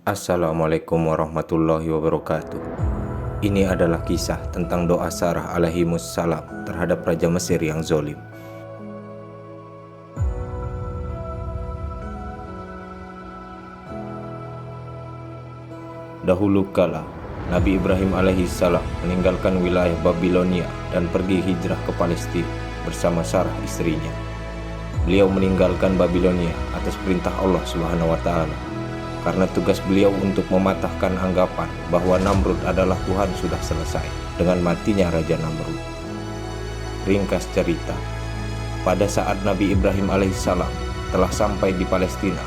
Assalamualaikum warahmatullahi wabarakatuh. Ini adalah kisah tentang doa Sarah alaihimus salam terhadap Raja Mesir yang zolim. Dahulu kala, Nabi Ibrahim alaihissalam meninggalkan wilayah Babilonia dan pergi hijrah ke Palestina bersama Sarah istrinya. Beliau meninggalkan Babilonia atas perintah Allah Subhanahu wa Ta'ala, karena tugas beliau untuk mematahkan anggapan bahwa Namrud adalah Tuhan sudah selesai dengan matinya Raja Namrud. Ringkas cerita, pada saat Nabi Ibrahim alaihissalam telah sampai di Palestina,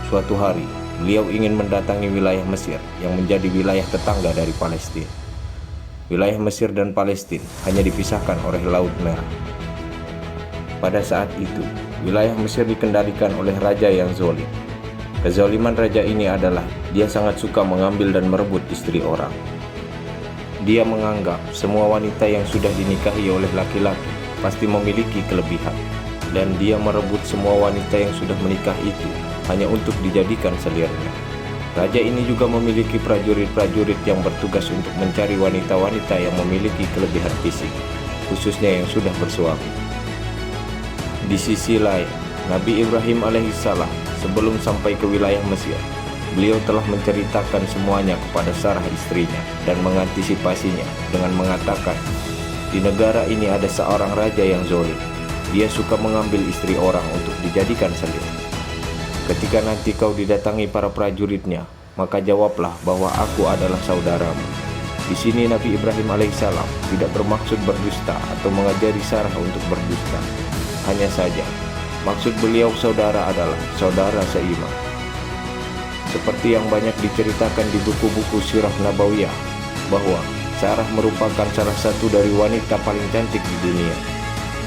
suatu hari beliau ingin mendatangi wilayah Mesir yang menjadi wilayah tetangga dari Palestina. Wilayah Mesir dan Palestina hanya dipisahkan oleh Laut Merah. Pada saat itu, wilayah Mesir dikendalikan oleh raja yang zolim. Kezaliman raja ini adalah dia sangat suka mengambil dan merebut istri orang. Dia menganggap semua wanita yang sudah dinikahi oleh laki-laki pasti memiliki kelebihan, dan dia merebut semua wanita yang sudah menikah itu hanya untuk dijadikan selirnya. Raja ini juga memiliki prajurit-prajurit yang bertugas untuk mencari wanita-wanita yang memiliki kelebihan fisik, khususnya yang sudah bersuami. Di sisi lain, Nabi Ibrahim alaihissalam sebelum sampai ke wilayah Mesir, beliau telah menceritakan semuanya kepada Sarah istrinya dan mengantisipasinya dengan mengatakan, di negara ini ada seorang raja yang zolim. Dia suka mengambil istri orang untuk dijadikan selir. Ketika nanti kau didatangi para prajuritnya, maka jawablah bahwa aku adalah saudaramu. Di sini Nabi Ibrahim alaihissalam tidak bermaksud berdusta atau mengajari Sarah untuk berdusta. Hanya saja, maksud beliau saudara adalah saudara seiman. Seperti yang banyak diceritakan di buku-buku sirah nabawiyah, bahwa Sarah merupakan salah satu dari wanita paling cantik di dunia.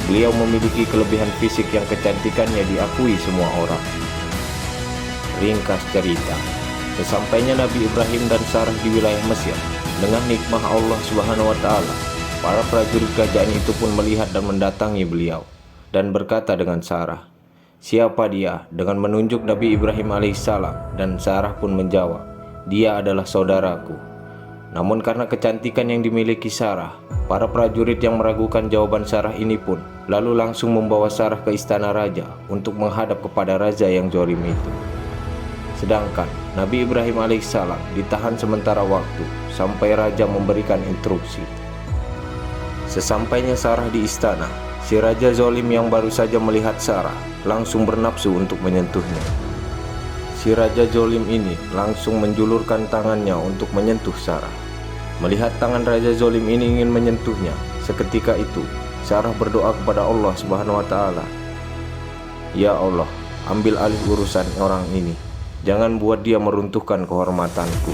Beliau memiliki kelebihan fisik yang kecantikannya diakui semua orang. Ringkas cerita, sesampainya Nabi Ibrahim dan Sarah di wilayah Mesir, dengan nikmah Allah Subhanahu wa Ta'ala, para prajurit kerajaan itu pun melihat dan mendatangi beliau dan berkata dengan Sarah, "Siapa dia?" dengan menunjuk Nabi Ibrahim alaihissalam, dan Sarah pun menjawab, "Dia adalah saudaraku." Namun karena kecantikan yang dimiliki Sarah, para prajurit yang meragukan jawaban Sarah ini pun lalu langsung membawa Sarah ke istana raja untuk menghadap kepada raja yang zolim itu. Sedangkan Nabi Ibrahim alaihissalam ditahan sementara waktu sampai raja memberikan instruksi. Sesampainya Sarah di istana, si raja zolim yang baru saja melihat Sarah langsung bernafsu untuk menyentuhnya. Si raja zolim ini langsung menjulurkan tangannya untuk menyentuh Sarah. Melihat tangan raja zolim ini ingin menyentuhnya, seketika itu Sarah berdoa kepada Allah Subhanahu wa Ta'ala, "Ya Allah, ambil alih urusan orang ini. Jangan buat dia meruntuhkan kehormatanku."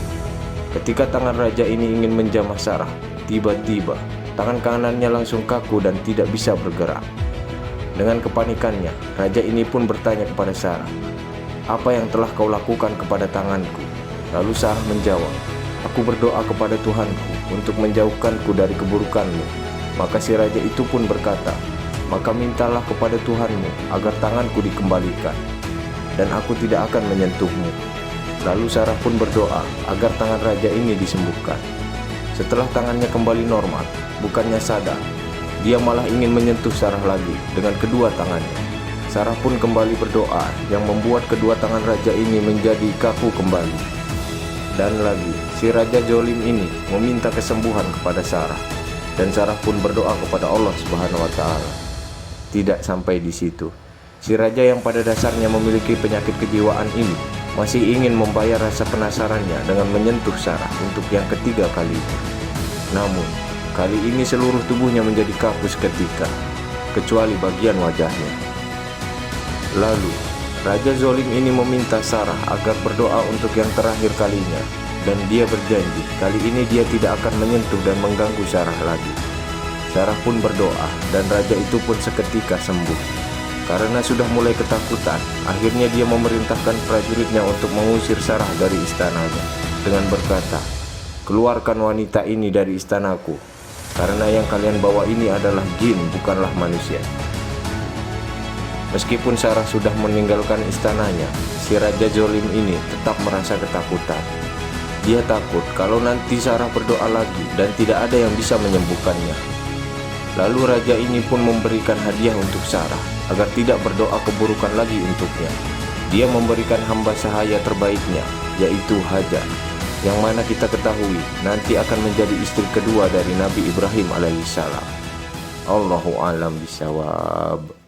Ketika tangan raja ini ingin menjamah Sarah, tiba-tiba tangan kanannya langsung kaku dan tidak bisa bergerak. Dengan kepanikannya, raja ini pun bertanya kepada Sarah, "Apa yang telah kau lakukan kepada tanganku?" Lalu Sarah menjawab, "Aku berdoa kepada Tuhanku untuk menjauhkanku dari keburukanmu." Maka si raja itu pun berkata, "Maka mintalah kepada Tuhanmu agar tanganku dikembalikan, dan aku tidak akan menyentuhmu." Lalu Sarah pun berdoa agar tangan raja ini disembuhkan. Setelah tangannya kembali normal, bukannya sadar, dia malah ingin menyentuh Sarah lagi dengan kedua tangannya. Sarah pun kembali berdoa yang membuat kedua tangan raja ini menjadi kaku kembali. Dan lagi, si raja zolim ini meminta kesembuhan kepada Sarah, dan Sarah pun berdoa kepada Allah Subhanahu wa Ta'ala. Tidak sampai di situ, si raja yang pada dasarnya memiliki penyakit kejiwaan ini masih ingin membayar rasa penasarannya dengan menyentuh Sarah untuk yang ketiga kalinya. Namun, kali ini seluruh tubuhnya menjadi kaku seketika, kecuali bagian wajahnya. Lalu, raja zolim ini meminta Sarah agar berdoa untuk yang terakhir kalinya, dan dia berjanji kali ini dia tidak akan menyentuh dan mengganggu Sarah lagi. Sarah pun berdoa, dan raja itu pun seketika sembuh. Karena sudah mulai ketakutan, akhirnya dia memerintahkan prajuritnya untuk mengusir Sarah dari istananya dengan berkata, "Keluarkan wanita ini dari istanaku, karena yang kalian bawa ini adalah jin, bukanlah manusia." Meskipun Sarah sudah meninggalkan istananya, si Raja Zolim ini tetap merasa ketakutan. Dia takut kalau nanti Sarah berdoa lagi dan tidak ada yang bisa menyembuhkannya. Lalu raja ini pun memberikan hadiah untuk Sarah agar tidak berdoa keburukan lagi untuknya. Dia memberikan hamba sahaya terbaiknya, yaitu Hajar, yang mana kita ketahui nanti akan menjadi istri kedua dari Nabi Ibrahim alaihissalam. Allahu a'lam bishawab.